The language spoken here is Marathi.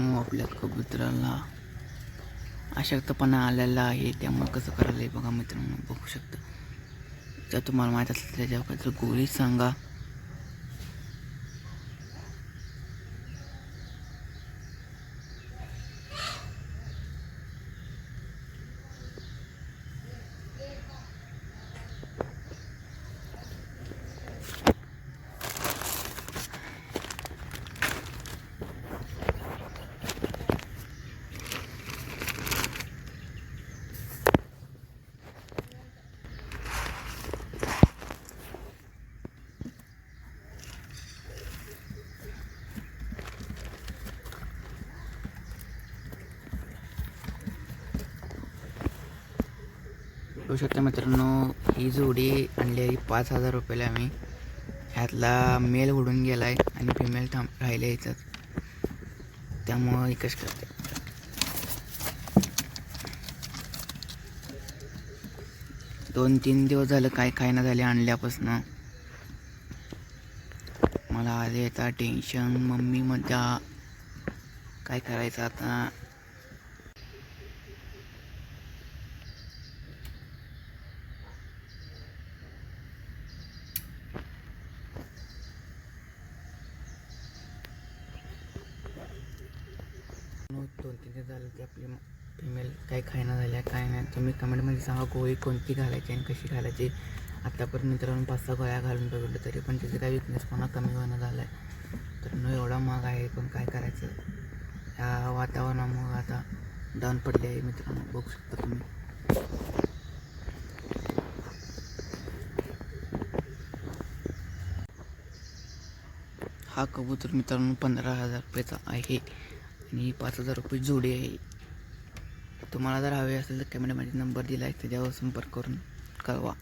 मित्रांनो, आपल्या कबुतराला अशक्तपणा आलेला आहे, त्यामुळे कसं करायला आहे बघा मित्रांनो, बघू शकता. जर तुम्हाला माहीत असेल त्याच्यावर काहीतरी गोळी सांगा. बघू शकता मित्रांनो, ही जोडी आणलेली 5,000 रुपयाला आम्ही. ह्यातला मेल उडून गेला आहे आणि फिमेल राहिले याच्यात, त्यामुळं एकच करते. दोन तीन दिवस झालं काय खायना झाले आणल्यापासून. मला आले आता टेन्शन, मम्मी मध्ये काय करायचं आता. दोन तीन दिवस झालं की आपली फिमेल काय खायना झाल्या काय नाही. तुम्ही कमेंटमध्ये सांगा गोळी कोणती घालायची आणि कशी घालायची. आत्तापर्यंत मित्रांनो 5-6 गोळ्या घालून बघितलं तरी पण त्याचे काही विकनेसपणा कमी होणं झाला आहे. तर न एवढा महाग आहे, पण काय करायचं. ह्या वातावरणामुळं आता डाऊन पडले आहे मित्रांनो, बघू शकता तुम्ही. हा कबूतर मित्रांनो 15,000 रुपयाचा आहे आणि 5,000 रुपये जोडी आहे. तुम्हाला जर हवे असेल तर कमेंटमध्ये नंबर दिला आहे, त्याच्यावर संपर्क करून कळवा.